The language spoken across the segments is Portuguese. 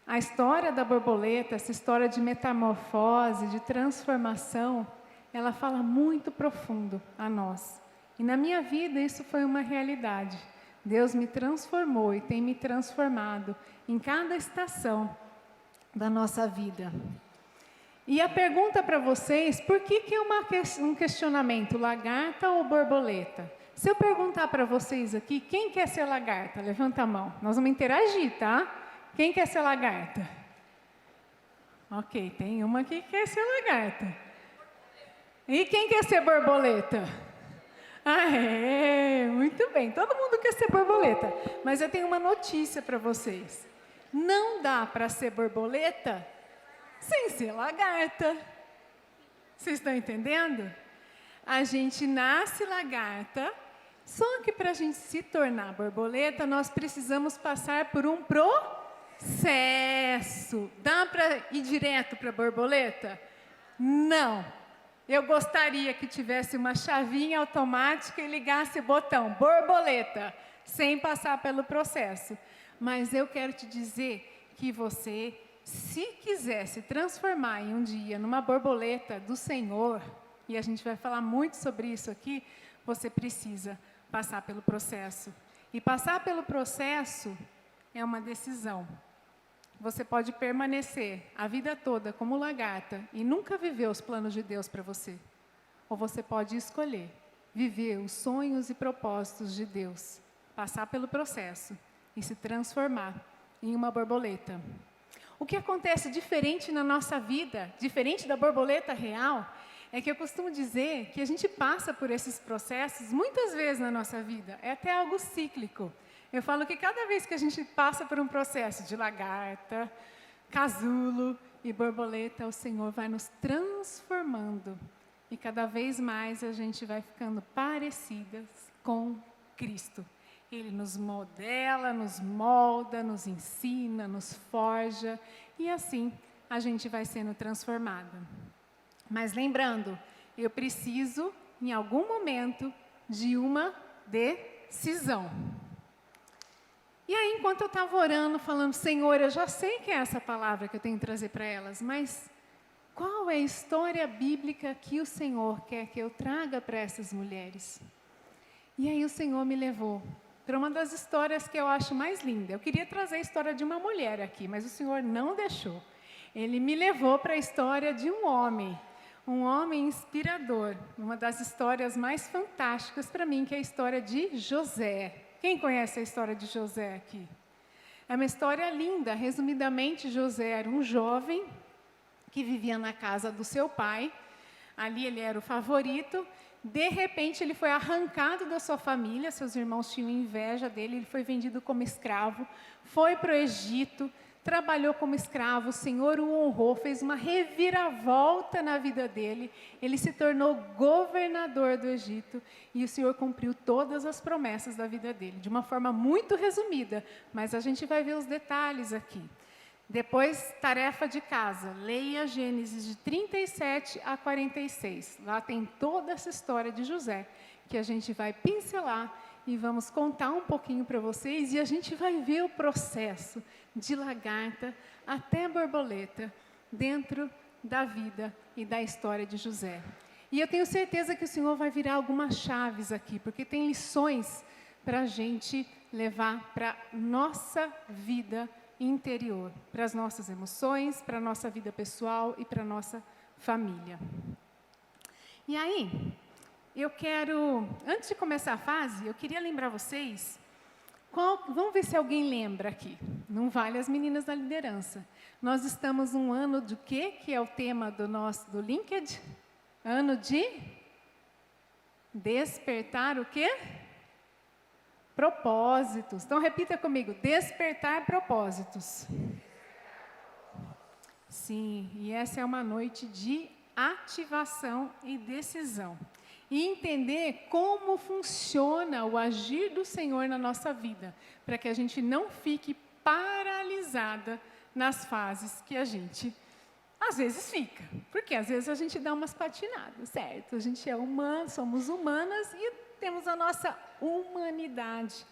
A história da borboleta, essa história de metamorfose, de transformação, ela fala muito profundo a nós. E na minha vida isso foi uma realidade. Deus me transformou e tem me transformado em cada estação da nossa vida. E a pergunta para vocês, por que é um questionamento, lagarta ou borboleta? Se eu perguntar para vocês aqui, quem quer ser lagarta? Levanta a mão. Nós vamos interagir, tá? Quem quer ser lagarta? Ok, tem uma que quer ser lagarta. E quem quer ser borboleta? Muito bem, todo mundo quer ser borboleta. Mas eu tenho uma notícia para vocês. Não dá para ser borboleta sem ser lagarta. Vocês estão entendendo? A gente nasce lagarta, só que para a gente se tornar borboleta, nós precisamos passar por um processo. Dá para ir direto para a borboleta? Não. Eu gostaria que tivesse uma chavinha automática e ligasse o botão borboleta, sem passar pelo processo. Mas eu quero te dizer que você, se quiser se transformar em um dia numa borboleta do Senhor, e a gente vai falar muito sobre isso aqui, você precisa passar pelo processo. E passar pelo processo é uma decisão. Você pode permanecer a vida toda como lagarta e nunca viver os planos de Deus para você. Ou você pode escolher viver os sonhos e propósitos de Deus, passar pelo processo e se transformar em uma borboleta. O que acontece diferente na nossa vida, diferente da borboleta real, é que eu costumo dizer que a gente passa por esses processos muitas vezes na nossa vida. É até algo cíclico. Eu falo que cada vez que a gente passa por um processo de lagarta, casulo e borboleta, o Senhor vai nos transformando. E cada vez mais a gente vai ficando parecidas com Cristo. Ele nos modela, nos molda, nos ensina, nos forja. E assim a gente vai sendo transformada. Mas lembrando, eu preciso, em algum momento, de uma decisão. E aí, enquanto eu estava orando, falando, Senhor, eu já sei que é essa palavra que eu tenho que trazer para elas, mas qual é a história bíblica que o Senhor quer que eu traga para essas mulheres? E aí o Senhor me levou para uma das histórias que eu acho mais linda. Eu queria trazer a história de uma mulher aqui, mas o Senhor não deixou. Ele me levou para a história de um homem inspirador, uma das histórias mais fantásticas para mim, que é a história de José. Quem conhece a história de José aqui? É uma história linda. Resumidamente, José era um jovem que vivia na casa do seu pai. Ali ele era o favorito. De repente, ele foi arrancado da sua família. Seus irmãos tinham inveja dele. Ele foi vendido como escravo. Foi para o Egito. Trabalhou como escravo, o Senhor o honrou, fez uma reviravolta na vida dele, ele se tornou governador do Egito e o Senhor cumpriu todas as promessas da vida dele, de uma forma muito resumida, mas a gente vai ver os detalhes aqui. Depois, tarefa de casa, leia Gênesis de 37 a 46, lá tem toda essa história de José, que a gente vai pincelar e vamos contar um pouquinho para vocês e a gente vai ver o processo de lagarta até borboleta dentro da vida e da história de José. E eu tenho certeza que o Senhor vai virar algumas chaves aqui, porque tem lições para a gente levar para a nossa vida interior, para as nossas emoções, para a nossa vida pessoal e para a nossa família. E aí, eu quero, antes de começar a fase, eu queria lembrar vocês, vamos ver se alguém lembra aqui, não vale as meninas da liderança. Nós estamos num ano de quê? Que é o tema do LinkedIn? Ano de despertar o quê? Propósitos. Então repita comigo, despertar propósitos. Sim, e essa é uma noite de ativação e decisão. E entender como funciona o agir do Senhor na nossa vida, para que a gente não fique paralisada nas fases que a gente, às vezes, fica. Porque às vezes a gente dá umas patinadas, certo? A gente é humano, somos humanas e temos a nossa humanidade.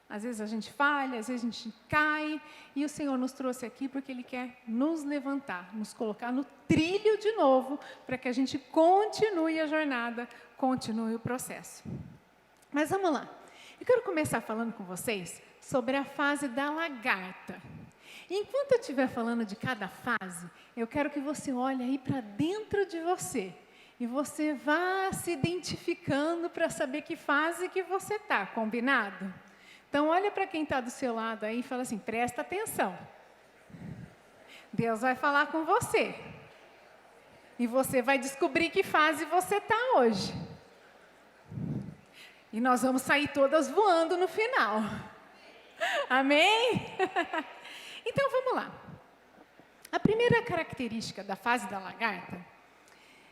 Às vezes a gente falha, às vezes a gente cai, e o Senhor nos trouxe aqui porque Ele quer nos levantar, nos colocar no trilho de novo, para que a gente continue a jornada, continue o processo. Mas vamos lá. Eu quero começar falando com vocês sobre a fase da lagarta. Enquanto eu estiver falando de cada fase, eu quero que você olhe aí para dentro de você. E você vá se identificando para saber que fase que você está, combinado? Então, olha para quem está do seu lado aí e fala assim, presta atenção. Deus vai falar com você. E você vai descobrir que fase você está hoje. E nós vamos sair todas voando no final. Amém? Então, vamos lá. A primeira característica da fase da lagarta,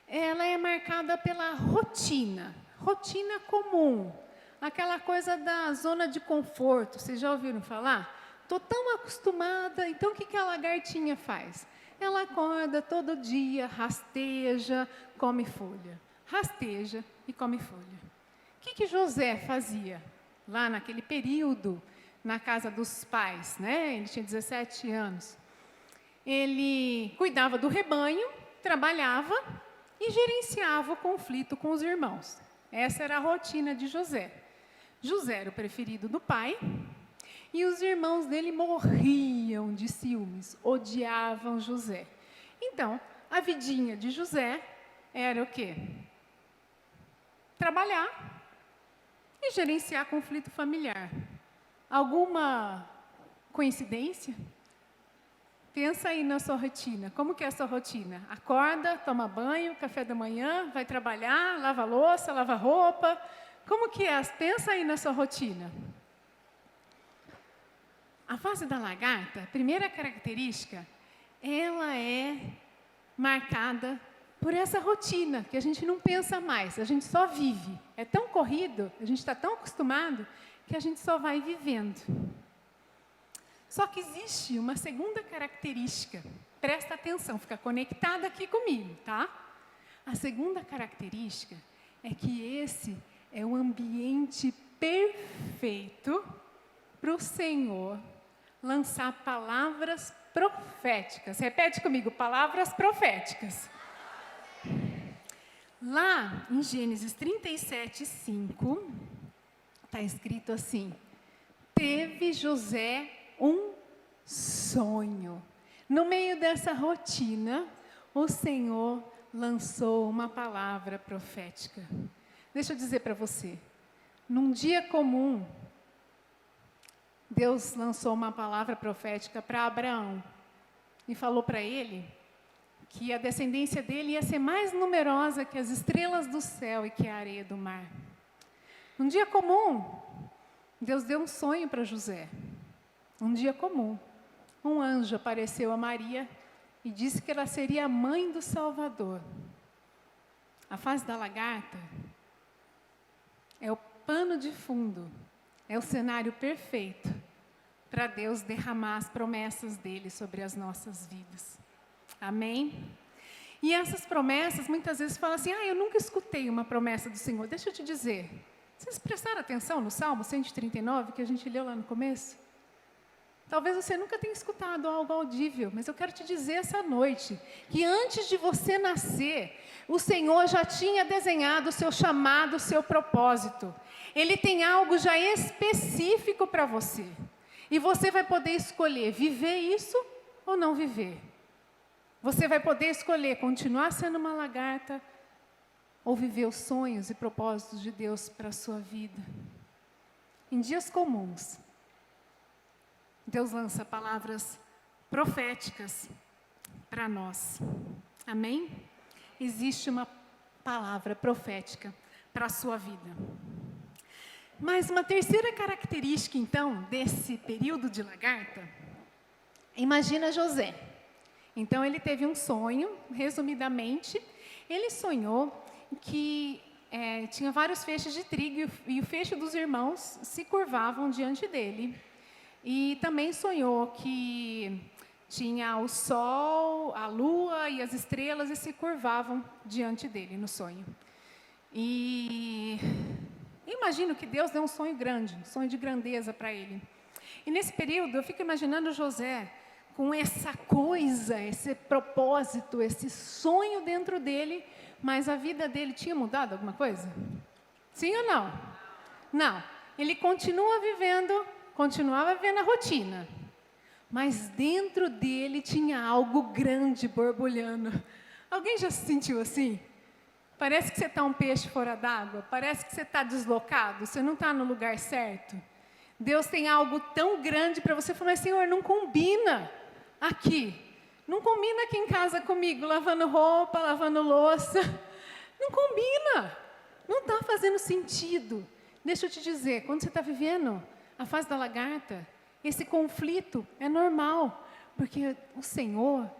ela é marcada pela rotina comum, aquela coisa da zona de conforto. Vocês já ouviram falar? Estou tão acostumada, então o que a lagartinha faz? Ela acorda todo dia, rasteja, come folha. Rasteja e come folha. O que José fazia lá naquele período, na casa dos pais, né? Ele tinha 17 anos. Ele cuidava do rebanho, trabalhava e gerenciava o conflito com os irmãos. Essa era a rotina de José. José era o preferido do pai e os irmãos dele morriam de ciúmes, odiavam José. Então, a vidinha de José era o quê? Trabalhar e gerenciar conflito familiar. Alguma coincidência? Pensa aí na sua rotina. Como que é a sua rotina? Acorda, toma banho, café da manhã, vai trabalhar, lava louça, lava roupa. Como que é? Pensa aí na sua rotina. A fase da lagarta, a primeira característica, ela é marcada por essa rotina, que a gente não pensa mais, a gente só vive. É tão corrido, a gente está tão acostumado, que a gente só vai vivendo. Só que existe uma segunda característica. Presta atenção, fica conectada aqui comigo, tá? A segunda característica é que esse é o ambiente perfeito para o Senhor lançar palavras proféticas. Repete comigo, palavras proféticas. Lá em Gênesis 37:5, está escrito assim: teve José um sonho. No meio dessa rotina, o Senhor lançou uma palavra profética. Deixa eu dizer para você, num dia comum, Deus lançou uma palavra profética para Abraão e falou para ele que a descendência dele ia ser mais numerosa que as estrelas do céu e que a areia do mar. Num dia comum, Deus deu um sonho para José. Um dia comum, um anjo apareceu a Maria e disse que ela seria a mãe do Salvador. A fase da lagarta é o pano de fundo, é o cenário perfeito para Deus derramar as promessas dele sobre as nossas vidas. Amém? E essas promessas, muitas vezes falam assim, eu nunca escutei uma promessa do Senhor. Deixa eu te dizer, vocês prestaram atenção no Salmo 139, que a gente leu lá no começo? Talvez você nunca tenha escutado algo audível, mas eu quero te dizer essa noite, que antes de você nascer, o Senhor já tinha desenhado o seu chamado, o seu propósito. Ele tem algo já específico para você. E você vai poder escolher viver isso ou não viver. Você vai poder escolher continuar sendo uma lagarta ou viver os sonhos e propósitos de Deus para a sua vida. Em dias comuns, Deus lança palavras proféticas para nós. Amém? Existe uma palavra profética para a sua vida. Mas uma terceira característica, então, desse período de lagarta, imagina José. Então, ele teve um sonho, resumidamente, ele sonhou que tinha vários feixes de trigo e o feixe dos irmãos se curvavam diante dele. E também sonhou que tinha o sol, a lua e as estrelas e se curvavam diante dele no sonho. E Eu imagino que Deus deu um sonho grande, um sonho de grandeza para ele. E nesse período, eu fico imaginando José com essa coisa, esse propósito, esse sonho dentro dele, mas a vida dele tinha mudado alguma coisa? Sim ou não? Não. Ele continuava vivendo a rotina. Mas dentro dele tinha algo grande borbulhando. Alguém já se sentiu assim? Parece que você está um peixe fora d'água, parece que você está deslocado, você não está no lugar certo. Deus tem algo tão grande para você, falar, mas Senhor, não combina aqui. Não combina aqui em casa comigo, lavando roupa, lavando louça. Não combina. Não está fazendo sentido. Deixa eu te dizer, quando você está vivendo a fase da lagarta, esse conflito é normal, porque o Senhor,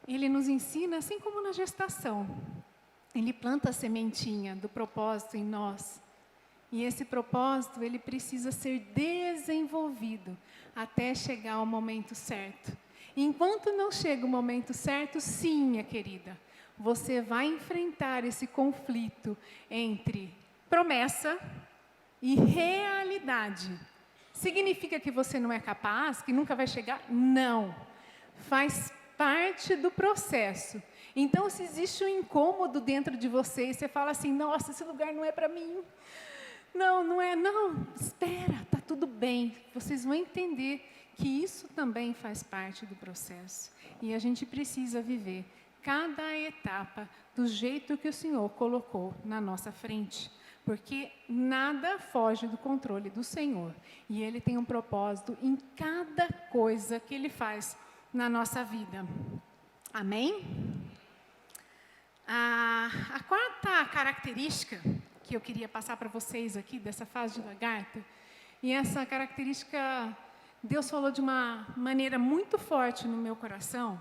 Ele nos ensina, assim como na gestação, Ele planta a sementinha do propósito em nós, e esse propósito, ele precisa ser desenvolvido até chegar ao momento certo. Enquanto não chega o momento certo, sim, minha querida, você vai enfrentar esse conflito entre promessa e realidade. Significa que você não é capaz, que nunca vai chegar? Não. Faz parte do processo. Então, se existe um incômodo dentro de você, e você fala assim, nossa, esse lugar não é para mim. Não é, não, espera, está tudo bem. Vocês vão entender que isso também faz parte do processo. E a gente precisa viver cada etapa do jeito que o Senhor colocou na nossa frente. Porque nada foge do controle do Senhor. E Ele tem um propósito em cada coisa que Ele faz na nossa vida. Amém? A quarta característica que eu queria passar para vocês aqui, dessa fase de lagarta, e essa característica, Deus falou de uma maneira muito forte no meu coração,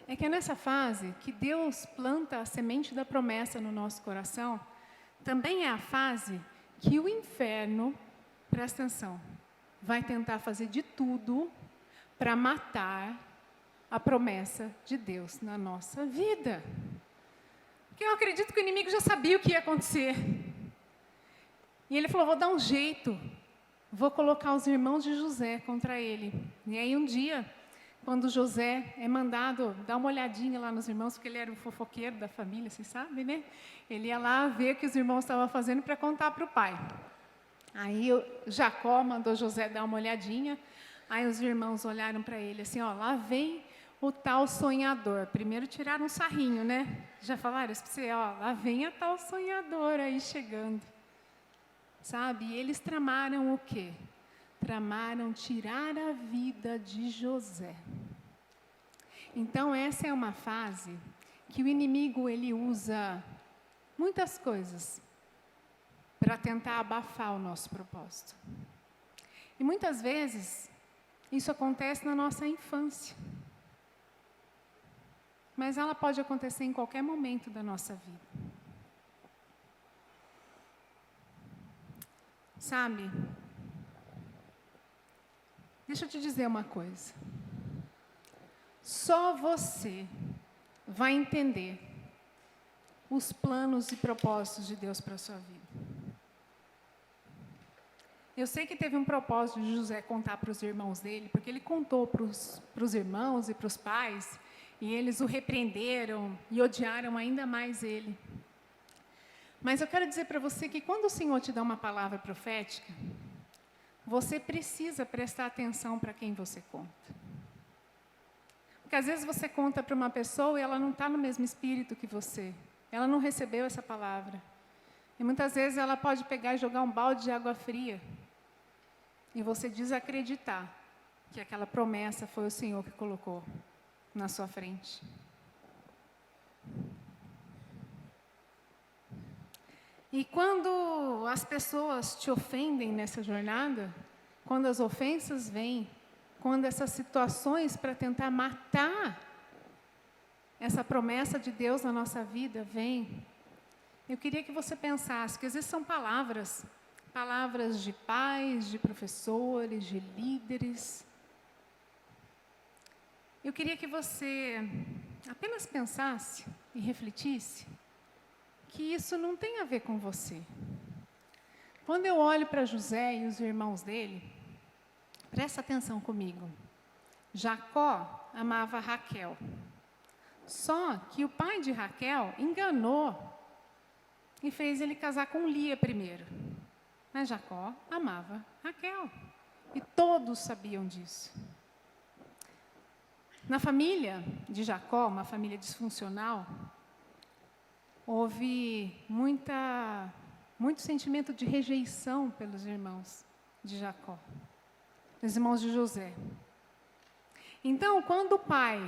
é que é nessa fase que Deus planta a semente da promessa no nosso coração, também é a fase que o inferno, presta atenção, vai tentar fazer de tudo para matar a promessa de Deus na nossa vida. Porque eu acredito que o inimigo já sabia o que ia acontecer. E ele falou, vou dar um jeito, vou colocar os irmãos de José contra ele. E aí um dia, quando José é mandado dar uma olhadinha lá nos irmãos, porque ele era o fofoqueiro da família, vocês sabem, né? Ele ia lá ver o que os irmãos estavam fazendo para contar para o pai. Aí Jacó mandou José dar uma olhadinha, aí os irmãos olharam para ele assim, ó, lá vem o tal sonhador. Primeiro tiraram um sarrinho, né? Já falaram isso para você, ó, lá vem a tal sonhador aí chegando. Sabe? E eles tramaram o quê? Tramaram tirar a vida de José. Então, essa é uma fase que o inimigo, ele usa muitas coisas para tentar abafar o nosso propósito. E muitas vezes, isso acontece na nossa infância. Mas ela pode acontecer em qualquer momento da nossa vida. Sabe? Deixa eu te dizer uma coisa. Só você vai entender os planos e propósitos de Deus para a sua vida. Eu sei que teve um propósito de José contar para os irmãos dele, porque ele contou para os irmãos e para os pais, e eles o repreenderam e odiaram ainda mais ele. Mas eu quero dizer para você que quando o Senhor te dá uma palavra profética, você precisa prestar atenção para quem você conta. Porque às vezes você conta para uma pessoa e ela não está no mesmo espírito que você. Ela não recebeu essa palavra. E muitas vezes ela pode pegar e jogar um balde de água fria. E você desacreditar que aquela promessa foi o Senhor que colocou na sua frente. E quando as pessoas te ofendem nessa jornada, quando as ofensas vêm, quando essas situações para tentar matar essa promessa de Deus na nossa vida vêm, eu queria que você pensasse que às vezes são palavras de pais, de professores, de líderes. Eu queria que você apenas pensasse e refletisse que isso não tem a ver com você. Quando eu olho para José e os irmãos dele, presta atenção comigo. Jacó amava Raquel. Só que o pai de Raquel enganou e fez ele casar com Lia primeiro. Mas Jacó amava Raquel. E todos sabiam disso. Na família de Jacó, uma família disfuncional, houve muito sentimento de rejeição pelos irmãos de Jacó, os irmãos de José. Então, quando o pai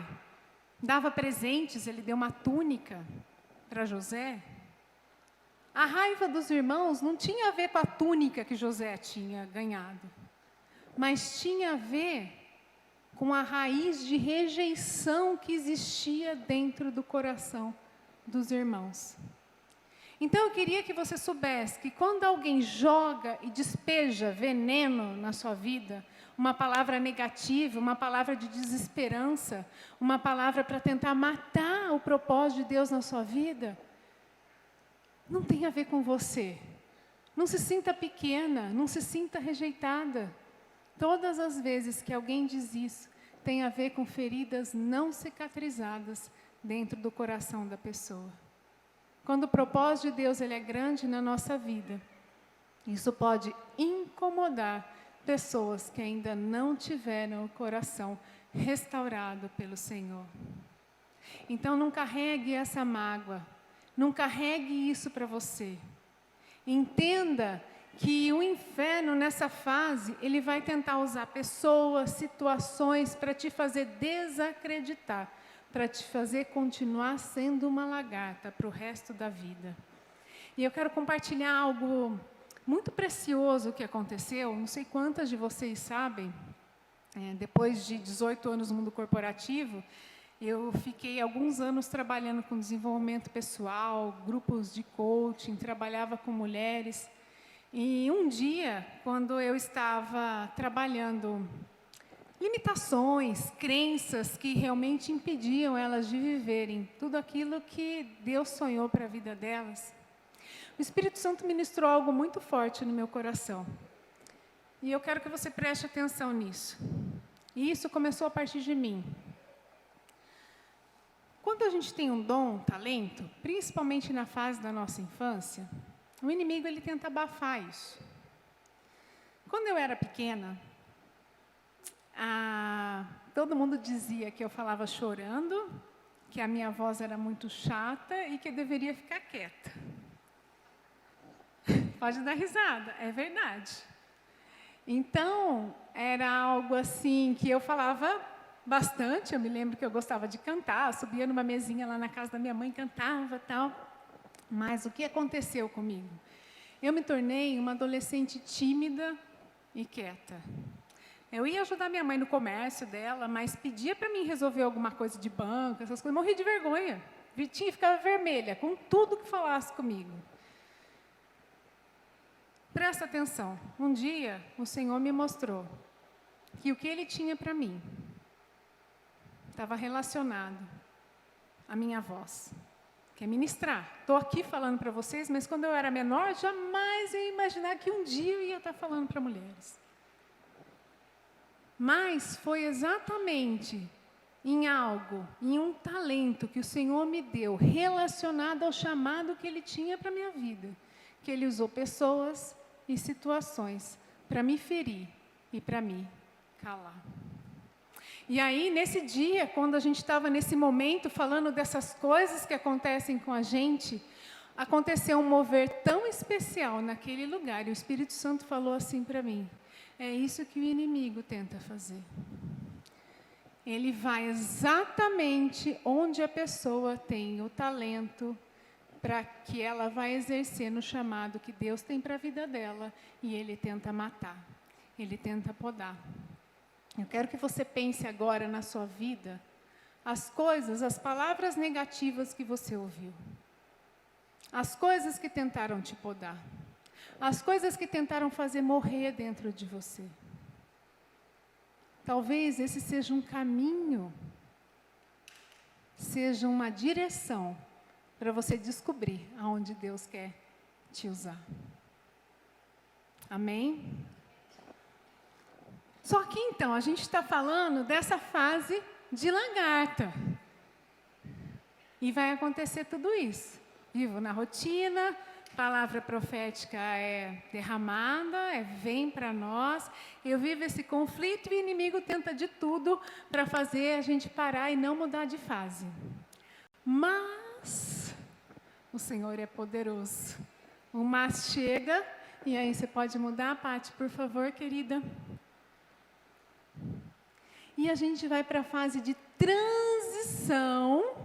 dava presentes, ele deu uma túnica para José, a raiva dos irmãos não tinha a ver com a túnica que José tinha ganhado, mas tinha a ver com a raiz de rejeição que existia dentro do coração dos irmãos. Então eu queria que você soubesse que quando alguém joga e despeja veneno na sua vida, uma palavra negativa, uma palavra de desesperança, uma palavra para tentar matar o propósito de Deus na sua vida, não tem a ver com você. Não se sinta pequena, não se sinta rejeitada. Todas as vezes que alguém diz isso, tem a ver com feridas não cicatrizadas dentro do coração da pessoa. Quando o propósito de Deus ele é grande na nossa vida, isso pode incomodar pessoas que ainda não tiveram o coração restaurado pelo Senhor. Então não carregue essa mágoa, não carregue isso para você. Entenda que o inferno nessa fase, ele vai tentar usar pessoas, situações para te fazer desacreditar, para te fazer continuar sendo uma lagarta para o resto da vida. E eu quero compartilhar algo muito precioso que aconteceu, não sei quantas de vocês sabem, depois de 18 anos no mundo corporativo, eu fiquei alguns anos trabalhando com desenvolvimento pessoal, grupos de coaching, trabalhava com mulheres. E um dia, quando eu estava trabalhando limitações, crenças que realmente impediam elas de viverem tudo aquilo que Deus sonhou para a vida delas, o Espírito Santo ministrou algo muito forte no meu coração. E eu quero que você preste atenção nisso. E isso começou a partir de mim. Quando a gente tem um dom, um talento, principalmente na fase da nossa infância, o inimigo ele tenta abafar isso. Quando eu era pequena, todo mundo dizia que eu falava chorando, que a minha voz era muito chata e que eu deveria ficar quieta. Pode dar risada, é verdade. Então, era algo assim que eu falava bastante. Eu me lembro que eu gostava de cantar, subia numa mesinha lá na casa da minha mãe, cantava e tal. Mas o que aconteceu comigo? Eu me tornei uma adolescente tímida e quieta. Eu ia ajudar minha mãe no comércio dela, mas pedia para mim resolver alguma coisa de banco, essas coisas, morria de vergonha. Vitinha ficava vermelha com tudo que falasse comigo. Presta atenção, um dia o Senhor me mostrou que o que Ele tinha para mim estava relacionado à minha voz, que é ministrar. Estou aqui falando para vocês, mas quando eu era menor, jamais ia imaginar que um dia eu ia estar falando para mulheres. Mas foi exatamente em algo, em um talento que o Senhor me deu, relacionado ao chamado que Ele tinha para a minha vida, que Ele usou pessoas e situações para me ferir e para me calar. E aí, nesse dia, quando a gente estava nesse momento falando dessas coisas que acontecem com a gente, aconteceu um mover tão especial naquele lugar, e o Espírito Santo falou assim para mim: é isso que o inimigo tenta fazer. Ele vai exatamente onde a pessoa tem o talento para que ela vai exercer no chamado que Deus tem para a vida dela, e ele tenta matar, ele tenta podar. Eu quero que você pense agora na sua vida, as coisas, as palavras negativas que você ouviu, as coisas que tentaram te podar, as coisas que tentaram fazer morrer dentro de você. Talvez esse seja um caminho, seja uma direção para você descobrir aonde Deus quer te usar. Amém? Só que então, a gente está falando dessa fase de lagarta. E vai acontecer tudo isso. Vivo na rotina, palavra profética é derramada, vem para nós. Eu vivo esse conflito e o inimigo tenta de tudo para fazer a gente parar e não mudar de fase. Mas o Senhor é poderoso. O mas chega, e aí você pode mudar, Paty, por favor, querida. E a gente vai para a fase de transição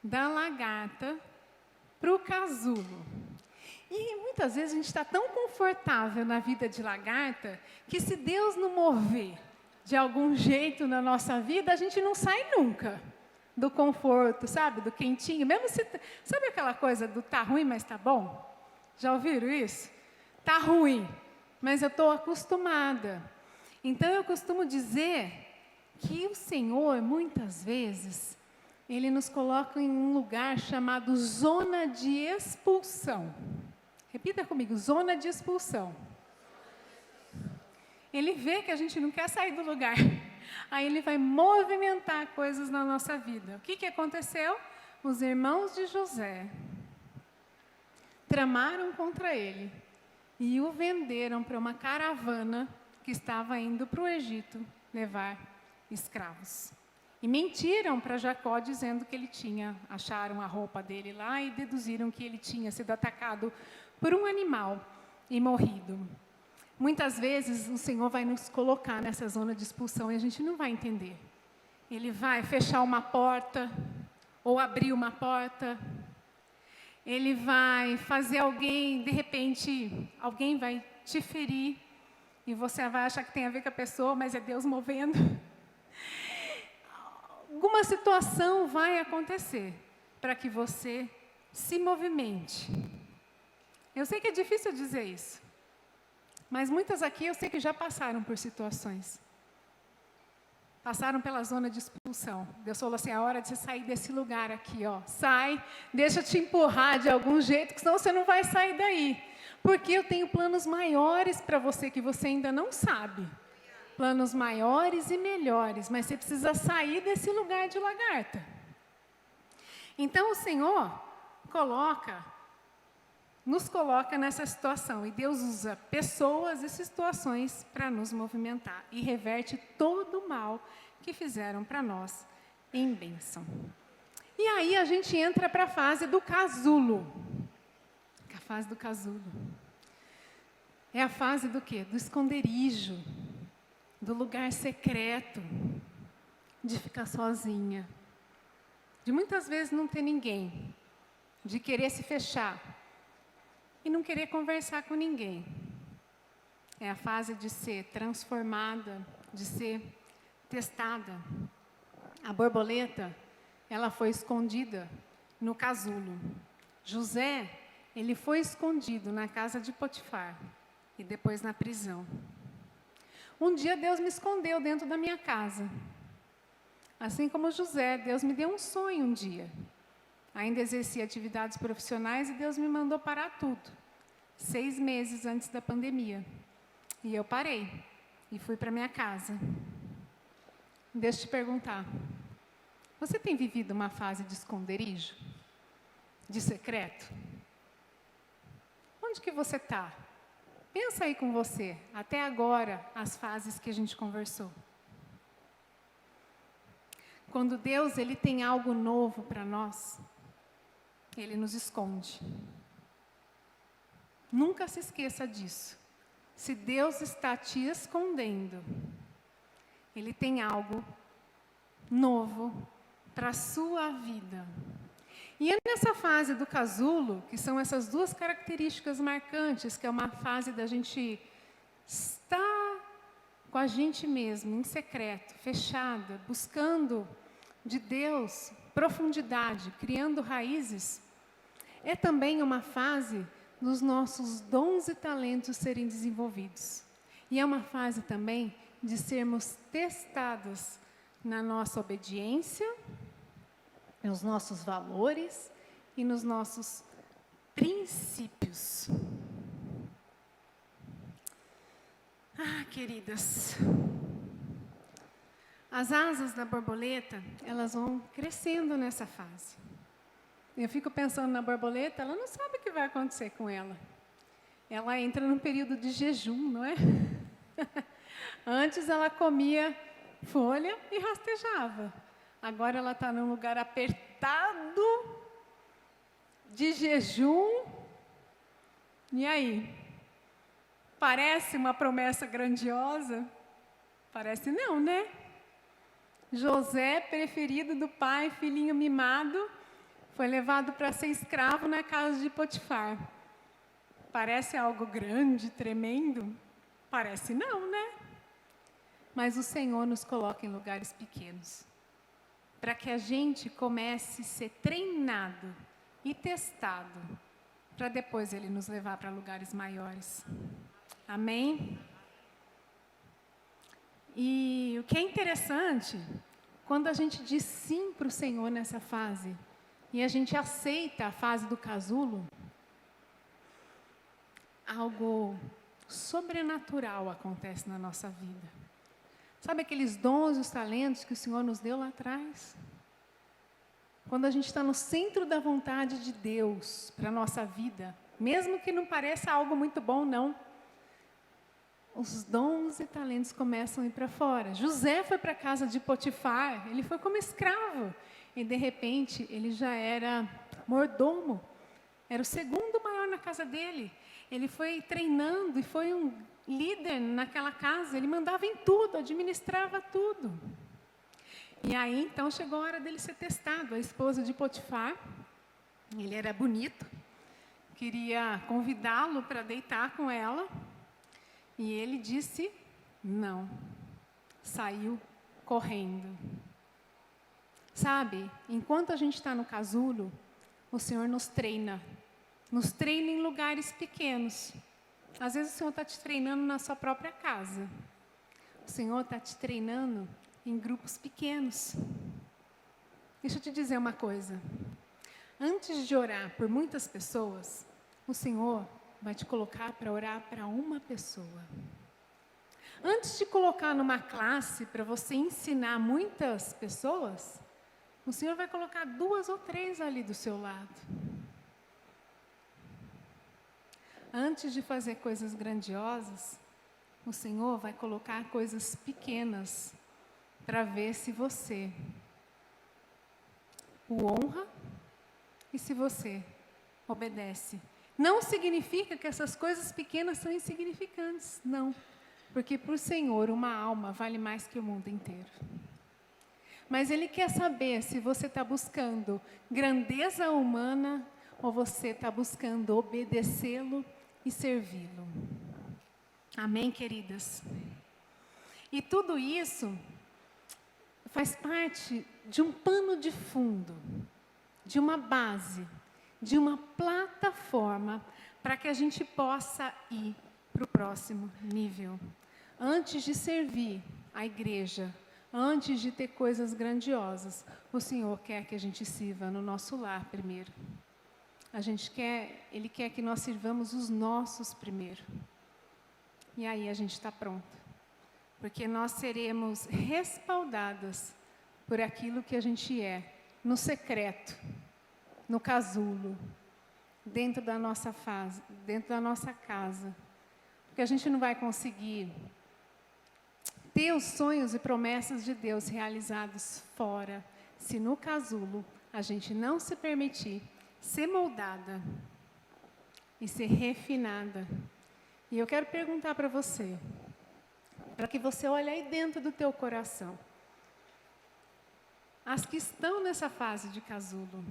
da lagarta para o casulo. E muitas vezes a gente está tão confortável na vida de lagarta que se Deus não mover de algum jeito na nossa vida, a gente não sai nunca do conforto, sabe? Do quentinho. Mesmo se, sabe aquela coisa do tá ruim, mas tá bom? Já ouviram isso? Tá ruim, mas eu estou acostumada. Então eu costumo dizer que o Senhor, muitas vezes, Ele nos coloca em um lugar chamado zona de expulsão. Repita comigo, zona de expulsão. Ele vê que a gente não quer sair do lugar. Aí Ele vai movimentar coisas na nossa vida. O que aconteceu? Os irmãos de José tramaram contra ele e o venderam para uma caravana que estava indo para o Egito levar escravos. E mentiram para Jacó dizendo que ele acharam a roupa dele lá e deduziram que ele tinha sido atacado por um animal e morrido. Muitas vezes o Senhor vai nos colocar nessa zona de expulsão e a gente não vai entender. Ele vai fechar uma porta ou abrir uma porta. Ele vai fazer alguém, de repente, alguém vai te ferir e você vai achar que tem a ver com a pessoa, mas é Deus movendo. Alguma situação vai acontecer para que você se movimente. Eu sei que é difícil dizer isso, mas muitas aqui eu sei que já passaram por situações. Passaram pela zona de expulsão. Deus falou assim, é hora de você sair desse lugar aqui, ó. Sai, deixa eu te empurrar de algum jeito, que senão você não vai sair daí. Porque eu tenho planos maiores para você que você ainda não sabe. Planos maiores e melhores, mas você precisa sair desse lugar de lagarta. Então o Senhor nos coloca nessa situação, e Deus usa pessoas e situações para nos movimentar, e reverte todo o mal que fizeram para nós em bênção. E aí a gente entra para a fase do casulo. A fase do casulo é a fase do quê? Do esconderijo, do lugar secreto, de ficar sozinha, de muitas vezes não ter ninguém, de querer se fechar e não querer conversar com ninguém. É a fase de ser transformada, de ser testada. A borboleta, ela foi escondida no casulo. José, ele foi escondido na casa de Potifar e depois na prisão. Um dia Deus me escondeu dentro da minha casa. Assim como José, Deus me deu um sonho um dia. Ainda exercia atividades profissionais e Deus me mandou parar tudo. 6 meses antes da pandemia. E eu parei e fui para minha casa. Deixa eu te perguntar. Você tem vivido uma fase de esconderijo? De secreto? Onde que você está? Pensa aí com você, até agora, as fases que a gente conversou. Quando Deus ele tem algo novo para nós, Ele nos esconde. Nunca se esqueça disso. Se Deus está te escondendo, Ele tem algo novo para a sua vida. E é nessa fase do casulo, que são essas duas características marcantes, que é uma fase da gente estar com a gente mesmo, em secreto, fechada, buscando de Deus profundidade, criando raízes. É também uma fase dos nossos dons e talentos serem desenvolvidos. E é uma fase também de sermos testados na nossa obediência, nos nossos valores e nos nossos princípios. Queridas, as asas da borboleta, elas vão crescendo nessa fase. Eu fico pensando na borboleta, ela não sabe o que vai acontecer com ela. Ela entra num período de jejum, não é? Antes ela comia folha e rastejava. Agora ela está num lugar apertado, de jejum. E aí? Parece uma promessa grandiosa? Parece não, né? José, preferido do pai, filhinho mimado, foi levado para ser escravo na casa de Potifar. Parece algo grande, tremendo? Parece não, né? Mas o Senhor nos coloca em lugares pequenos, para que a gente comece a ser treinado e testado, para depois Ele nos levar para lugares maiores. Amém? E o que é interessante, quando a gente diz sim para o Senhor nessa fase, e a gente aceita a fase do casulo, algo sobrenatural acontece na nossa vida. Sabe aqueles dons e os talentos que o Senhor nos deu lá atrás? Quando a gente está no centro da vontade de Deus para a nossa vida, mesmo que não pareça algo muito bom, não. Os dons e talentos começam a ir para fora. José foi para a casa de Potifar, ele foi como escravo. E, de repente, ele já era mordomo. Era o segundo maior na casa dele. Ele foi treinando e foi um líder naquela casa. Ele mandava em tudo, administrava tudo. E aí, então, chegou a hora dele ser testado. A esposa de Potifar, ele era bonito, queria convidá-lo para deitar com ela. E ele disse não. Saiu correndo. Sabe, enquanto a gente está no casulo, o Senhor nos treina em lugares pequenos. Às vezes o Senhor está te treinando na sua própria casa. O Senhor está te treinando em grupos pequenos. Deixa eu te dizer uma coisa. Antes de orar por muitas pessoas, o Senhor vai te colocar para orar para uma pessoa. Antes de colocar numa classe para você ensinar muitas pessoas, o Senhor vai colocar 2 ou 3 ali do seu lado. Antes de fazer coisas grandiosas, o Senhor vai colocar coisas pequenas para ver se você o honra e se você obedece. Não significa que essas coisas pequenas são insignificantes, não. Porque para o Senhor uma alma vale mais que o mundo inteiro. Mas Ele quer saber se você está buscando grandeza humana ou você está buscando obedecê-lo e servi-lo. Amém, queridas? E tudo isso faz parte de um pano de fundo, de uma base, de uma plataforma para que a gente possa ir para o próximo nível. Antes de servir a igreja, antes de ter coisas grandiosas, o Senhor quer que a gente sirva no nosso lar primeiro. Ele quer que nós sirvamos os nossos primeiro. E aí a gente está pronto. Porque nós seremos respaldadas por aquilo que a gente é, no secreto, no casulo, dentro da nossa fase, dentro da nossa casa. Porque a gente não vai conseguir ter os sonhos e promessas de Deus realizados fora, se no casulo a gente não se permitir ser moldada e ser refinada. E eu quero perguntar para você, para que você olhe aí dentro do teu coração, as que estão nessa fase de casulo,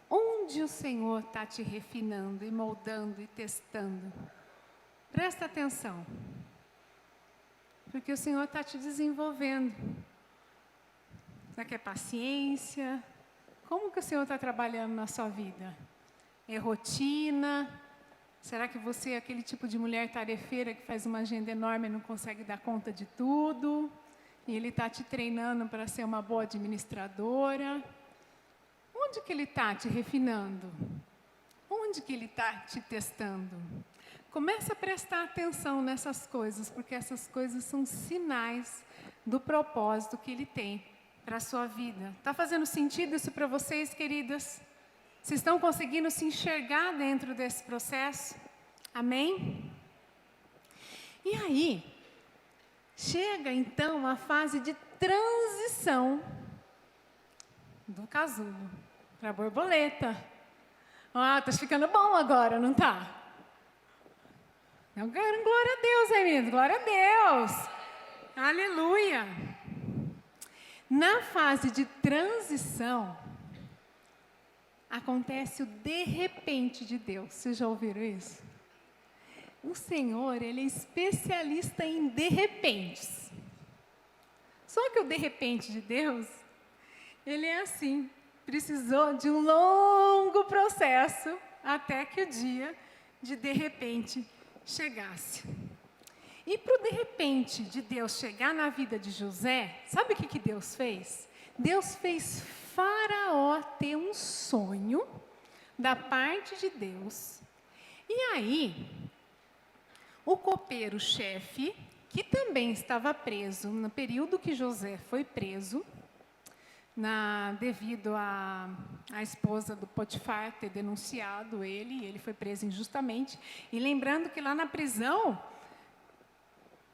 onde o Senhor está te refinando e moldando e testando? Presta atenção, porque o Senhor está te desenvolvendo. Será que é paciência? Como que o Senhor está trabalhando na sua vida? É rotina? Será que você é aquele tipo de mulher tarefeira que faz uma agenda enorme e não consegue dar conta de tudo? E Ele está te treinando para ser uma boa administradora? Onde que Ele está te refinando? Onde que Ele está te testando? Começa a prestar atenção nessas coisas, porque essas coisas são sinais do propósito que Ele tem para a sua vida. Está fazendo sentido isso para vocês, queridas? Vocês estão conseguindo se enxergar dentro desse processo? Amém? E aí, chega então a fase de transição do casulo para a borboleta. Ah, tá ficando bom agora, não tá? Glória a Deus, hein, meninos? Glória a Deus! Aleluia! Na fase de transição, acontece o de repente de Deus. Vocês já ouviram isso? O Senhor, Ele é especialista em de repentes. Só que o de repente de Deus, Ele é assim, precisou de um longo processo até que o dia de repente chegasse. E para o de repente de Deus chegar na vida de José, sabe o que Deus fez? Deus fez Faraó ter um sonho da parte de Deus. E aí, o copeiro-chefe, que também estava preso no período que José foi preso, devido a esposa do Potifar ter denunciado ele foi preso injustamente. E lembrando que lá na prisão,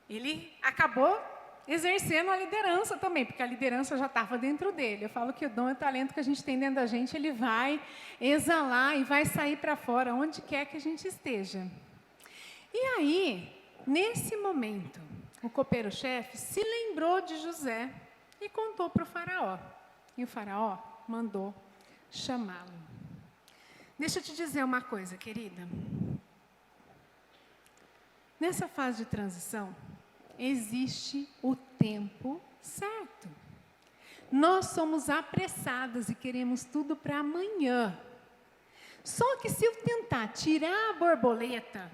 ele acabou exercendo a liderança também, porque a liderança já estava dentro dele. Eu falo que o dom e o talento que a gente tem dentro da gente, ele vai exalar e vai sair para fora, onde quer que a gente esteja. E aí, nesse momento, o copeiro-chefe se lembrou de José e contou para o faraó. E o faraó mandou chamá-lo. Deixa eu te dizer uma coisa, querida. Nessa fase de transição, existe o tempo certo. Nós somos apressadas e queremos tudo para amanhã. Só que se eu tentar tirar a borboleta,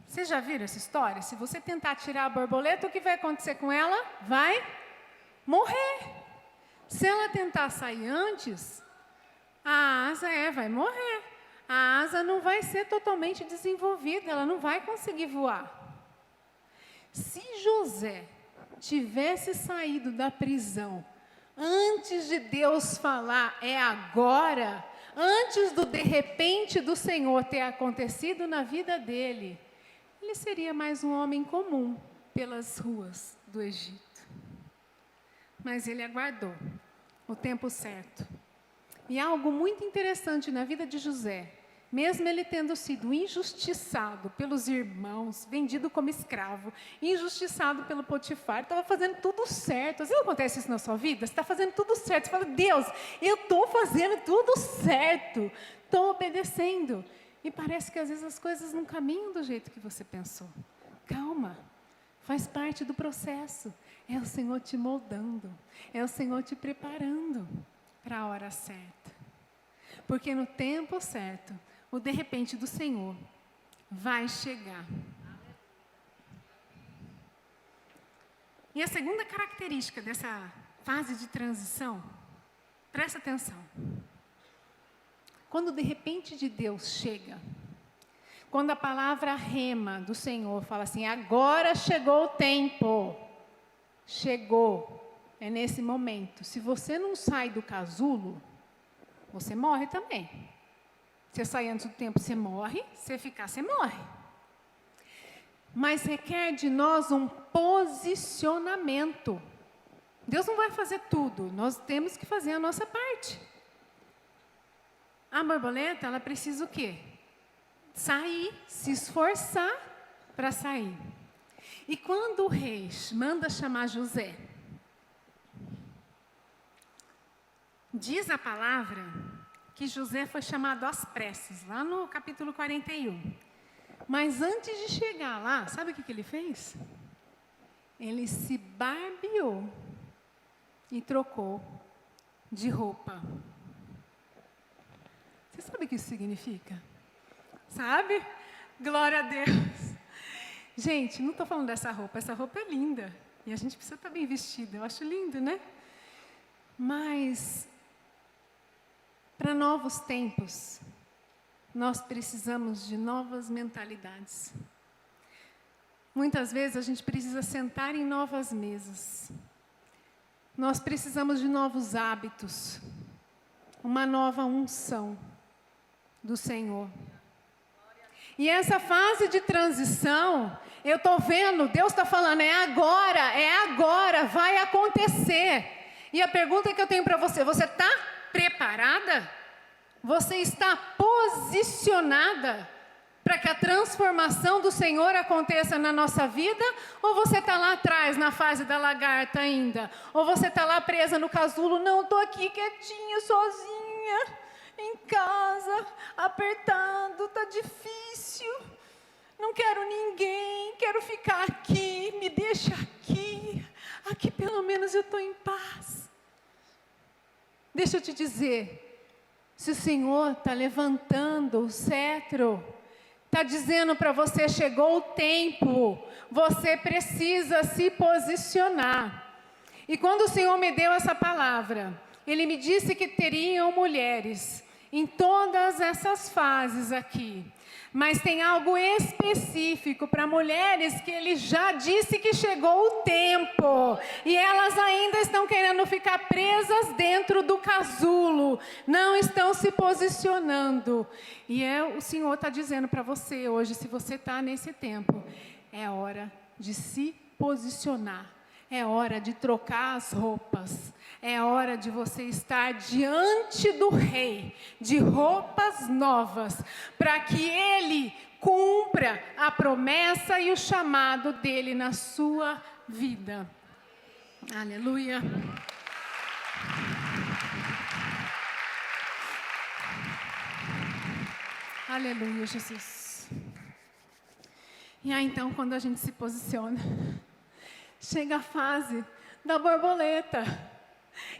vocês já viram essa história? Se você tentar tirar a borboleta, o que vai acontecer com ela? Vai morrer. Se ela tentar sair antes, a asa vai morrer. A asa não vai ser totalmente desenvolvida, ela não vai conseguir voar. Se José tivesse saído da prisão antes de Deus falar, é agora, antes do de repente do Senhor ter acontecido na vida dele, ele seria mais um homem comum pelas ruas do Egito. Mas ele aguardou o tempo certo. E algo muito interessante na vida de José, mesmo ele tendo sido injustiçado pelos irmãos, vendido como escravo, injustiçado pelo Potifar, estava fazendo tudo certo. Às vezes acontece isso na sua vida, você está fazendo tudo certo, você fala, Deus, eu estou fazendo tudo certo, estou obedecendo. E parece que às vezes as coisas não caminham do jeito que você pensou. Calma, faz parte do processo. É o Senhor te moldando, é o Senhor te preparando para a hora certa. Porque no tempo certo, o de repente do Senhor vai chegar. E a segunda característica dessa fase de transição, presta atenção. Quando de repente de Deus chega, quando a palavra rema do Senhor fala assim, agora chegou o tempo, chegou, é nesse momento. Se você não sai do casulo, você morre também. Você sai antes do tempo, você morre. Se ficar, você morre. Mas requer de nós um posicionamento. Deus não vai fazer tudo. Nós temos que fazer a nossa parte. A borboleta, ela precisa o quê? Sair, se esforçar para sair. E quando o rei manda chamar José, diz a palavra que José foi chamado às pressas, lá no capítulo 41. Mas antes de chegar lá, sabe o que ele fez? Ele se barbeou e trocou de roupa. Você sabe o que isso significa? Sabe? Glória a Deus. Gente, não estou falando dessa roupa. Essa roupa é linda. E a gente precisa estar bem vestida. Eu acho lindo, né? Mas para novos tempos, nós precisamos de novas mentalidades. Muitas vezes a gente precisa sentar em novas mesas. Nós precisamos de novos hábitos, uma nova unção do Senhor. E essa fase de transição, eu estou vendo, Deus está falando, é agora, vai acontecer. E a pergunta que eu tenho para você, você está preparada? Você está posicionada para que a transformação do Senhor aconteça na nossa vida? Ou você está lá atrás, na fase da lagarta ainda? Ou você está lá presa no casulo, não, estou aqui quietinha, sozinha, em casa, apertado, está difícil, não quero ninguém, quero ficar aqui, me deixa aqui pelo menos eu estou em paz. Deixa eu te dizer, se o Senhor está levantando o cetro, está dizendo para você, chegou o tempo, você precisa se posicionar. E quando o Senhor me deu essa palavra, Ele me disse que teriam mulheres em todas essas fases aqui. Mas tem algo específico para mulheres que Ele já disse que chegou o tempo. E elas ainda estão querendo ficar presas dentro do casulo. Não estão se posicionando. E o Senhor está dizendo para você hoje, se você está nesse tempo, é hora de se posicionar. É hora de trocar as roupas. É hora de você estar diante do Rei, de roupas novas, para que Ele cumpra a promessa e o chamado dEle na sua vida. Aleluia. Aleluia, Jesus. E aí então, quando a gente se posiciona, chega a fase da borboleta.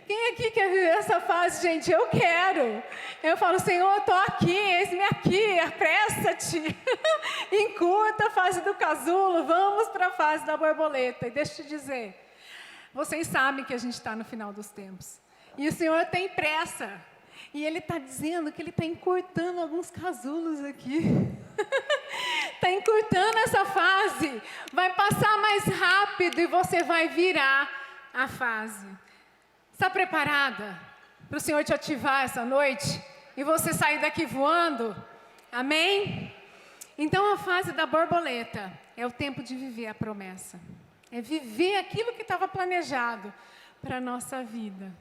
Quem aqui quer viver essa fase, gente? Eu quero. Eu falo, Senhor, estou aqui, eis-me aqui, apressa-te. Encurta a fase do casulo, vamos para a fase da borboleta. E deixa eu te dizer, vocês sabem que a gente está no final dos tempos. E o Senhor tem pressa. E Ele está dizendo que Ele está encurtando alguns casulos aqui. Está encurtando essa fase. Vai passar mais rápido e você vai virar a fase. Está preparada para o Senhor te ativar essa noite? E você sair daqui voando? Amém? Então a fase da borboleta é o tempo de viver a promessa. É viver aquilo que estava planejado para a nossa vida.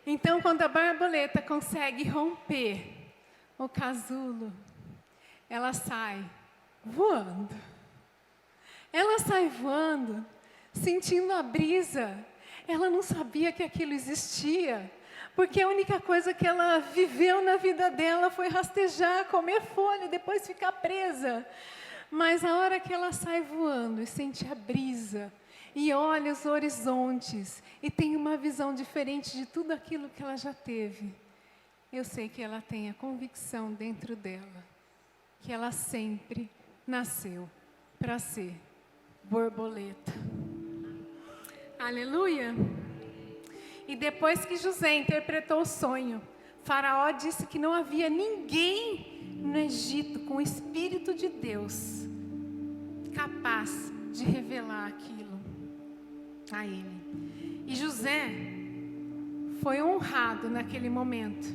Então quando a borboleta consegue romper o casulo, ela sai voando. Ela sai voando, sentindo a brisa. Ela não sabia que aquilo existia, porque a única coisa que ela viveu na vida dela foi rastejar, comer folha e depois ficar presa. Mas a hora que ela sai voando e sente a brisa, e olha os horizontes, e tem uma visão diferente de tudo aquilo que ela já teve, eu sei que ela tem a convicção dentro dela, que ela sempre nasceu para ser borboleta. Aleluia. E depois que José interpretou o sonho, Faraó disse que não havia ninguém no Egito com o Espírito de Deus capaz de revelar aquilo a ele. E José foi honrado naquele momento.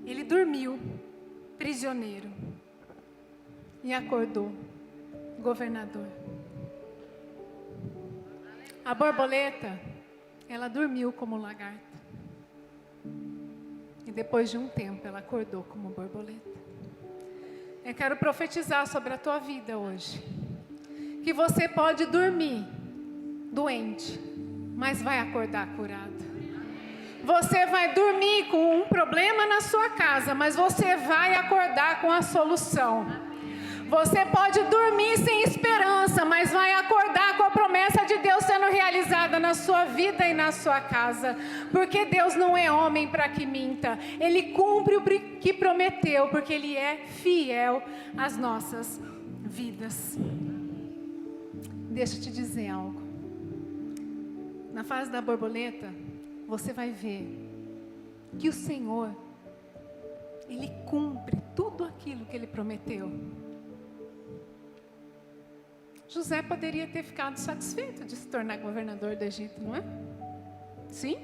Ele dormiu prisioneiro e acordou governador. A borboleta, ela dormiu como lagarta. E depois de um tempo, ela acordou como borboleta. Eu quero profetizar sobre a tua vida hoje. Que você pode dormir doente, mas vai acordar curado. Você vai dormir com um problema na sua casa, mas você vai acordar com a solução. Você pode dormir sem esperança, mas vai acordar com a promessa de Deus sendo realizada na sua vida e na sua casa. Porque Deus não é homem para que minta. Ele cumpre o que prometeu, porque Ele é fiel às nossas vidas. Deixa eu te dizer algo. Na fase da borboleta, você vai ver que o Senhor, Ele cumpre tudo aquilo que ele prometeu. José poderia ter ficado satisfeito de se tornar governador do Egito, não é? Sim?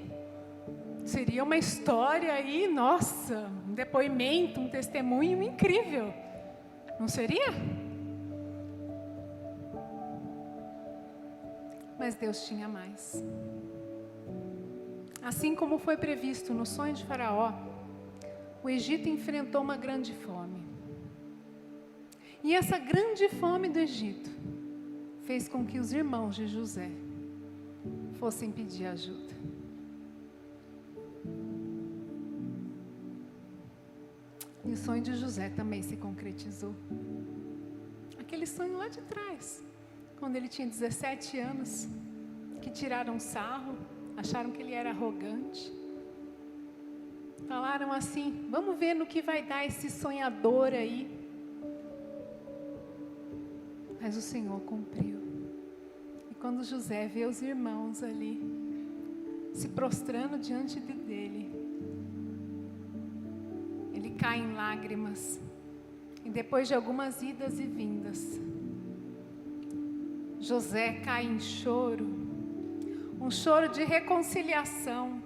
Seria uma história aí, nossa, um depoimento, um testemunho incrível. Não seria? Mas Deus tinha mais. Assim como foi previsto no sonho de Faraó, o Egito enfrentou uma grande fome. E essa grande fome do Egito fez com que os irmãos de José fossem pedir ajuda. E o sonho de José também se concretizou. Aquele sonho lá de trás, quando ele tinha 17 anos, que tiraram sarro, acharam que ele era arrogante. Falaram assim: vamos ver no que vai dar esse sonhador aí. Mas o Senhor cumpriu. E quando José vê os irmãos ali, se prostrando diante dele, ele cai em lágrimas. E depois de algumas idas e vindas, José cai em choro. Um choro de reconciliação.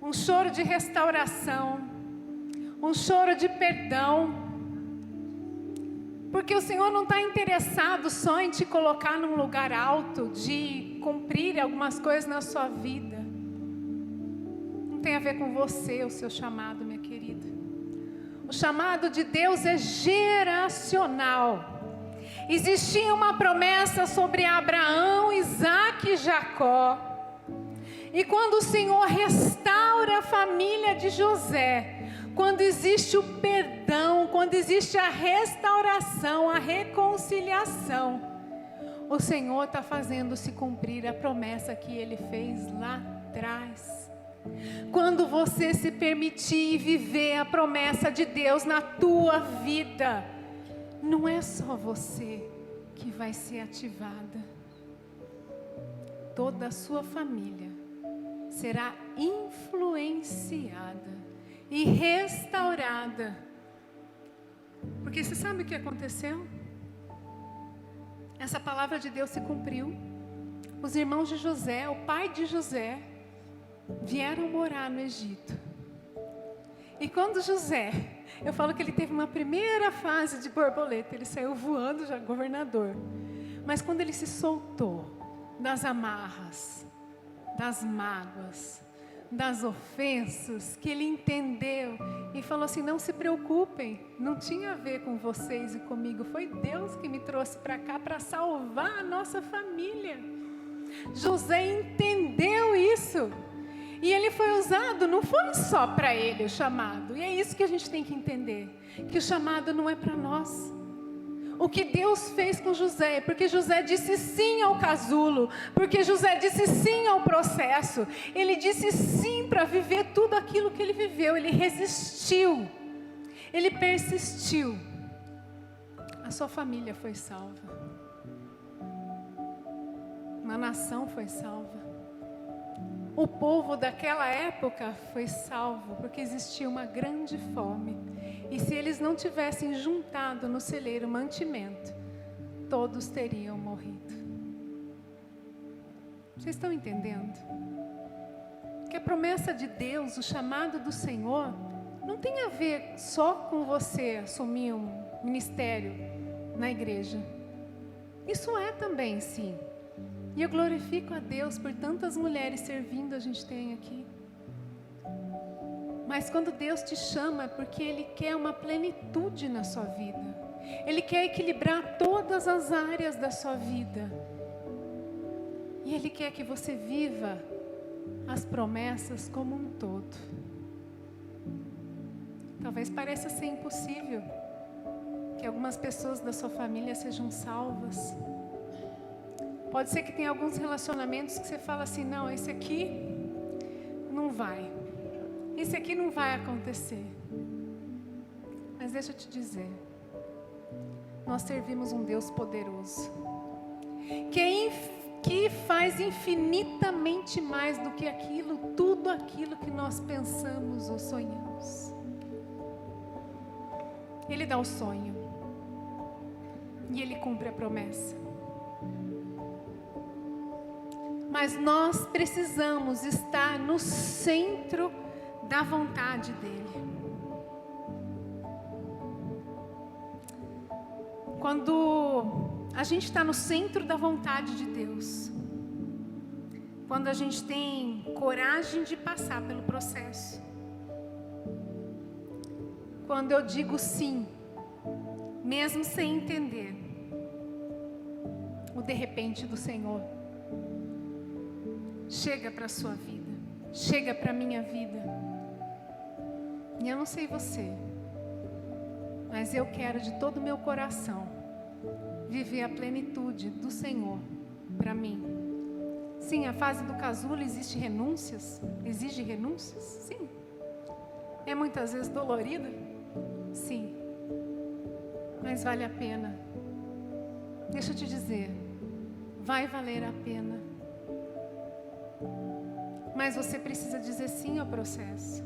Um choro de restauração. Um choro de perdão. Porque o Senhor não está interessado só em te colocar num lugar alto, de cumprir algumas coisas na sua vida. Não tem a ver com você, o seu chamado, minha querida. O chamado de Deus é geracional. Existia uma promessa sobre Abraão, Isaque e Jacó. E quando o Senhor restaura a família de José, quando existe o perdão, quando existe a restauração, a reconciliação, o Senhor está fazendo se cumprir a promessa que Ele fez lá atrás. Quando você se permitir viver a promessa de Deus na tua vida, não é só você que vai ser ativada. Toda a sua família será influenciada e restaurada. Porque você sabe o que aconteceu? Essa palavra de Deus se cumpriu. Os irmãos de José, o pai de José, vieram morar no Egito. E quando José, eu falo que ele teve uma primeira fase de borboleta, ele saiu voando já governador. Mas quando ele se soltou das amarras, das mágoas, das ofensas, que ele entendeu e falou assim: não se preocupem, não tinha a ver com vocês e comigo, foi Deus que me trouxe para cá para salvar a nossa família. José entendeu isso e ele foi usado, não foi só para ele o chamado. E é isso que a gente tem que entender, que o chamado não é para nós. O que Deus fez com José, porque José disse sim ao casulo, porque José disse sim ao processo, ele disse sim para viver tudo aquilo que ele viveu, ele resistiu, ele persistiu. A sua família foi salva, uma nação foi salva, o povo daquela época foi salvo, porque existia uma grande fome. E se eles não tivessem juntado no celeiro mantimento, todos teriam morrido. Vocês estão entendendo? Que a promessa de Deus, o chamado do Senhor, não tem a ver só com você assumir um ministério na igreja. Isso é também, sim. E eu glorifico a Deus por tantas mulheres servindo a gente tem aqui. Mas quando Deus te chama é porque Ele quer uma plenitude na sua vida. Ele quer equilibrar todas as áreas da sua vida. E Ele quer que você viva as promessas como um todo. Talvez pareça ser impossível que algumas pessoas da sua família sejam salvas. Pode ser que tenha alguns relacionamentos que você fala assim: não, esse aqui não vai. Esse aqui não vai acontecer. Mas deixa eu te dizer, nós servimos um Deus poderoso, que faz infinitamente mais do que aquilo, tudo aquilo que nós pensamos ou sonhamos. Ele dá o sonho. E Ele cumpre a promessa. Mas nós precisamos estar no centro da vontade dEle. Quando a gente está no centro da vontade de Deus, quando a gente tem coragem de passar pelo processo, quando eu digo sim, mesmo sem entender, o de repente do Senhor chega para a sua vida, chega para a minha vida. E eu não sei você, mas eu quero de todo o meu coração viver a plenitude do Senhor para mim. Sim, a fase do casulo exige renúncias? Sim. É muitas vezes dolorida? Sim. Mas vale a pena. Deixa eu te dizer, vai valer a pena. Mas você precisa dizer sim ao processo.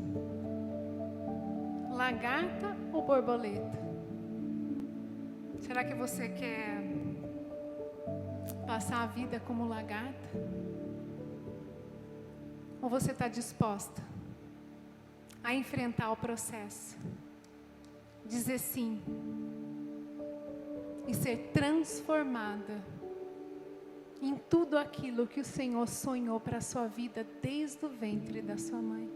Lagarta ou borboleta? Será que você quer passar a vida como lagarta? Ou você está disposta a enfrentar o processo? Dizer sim e ser transformada em tudo aquilo que o Senhor sonhou para a sua vida desde o ventre da sua mãe.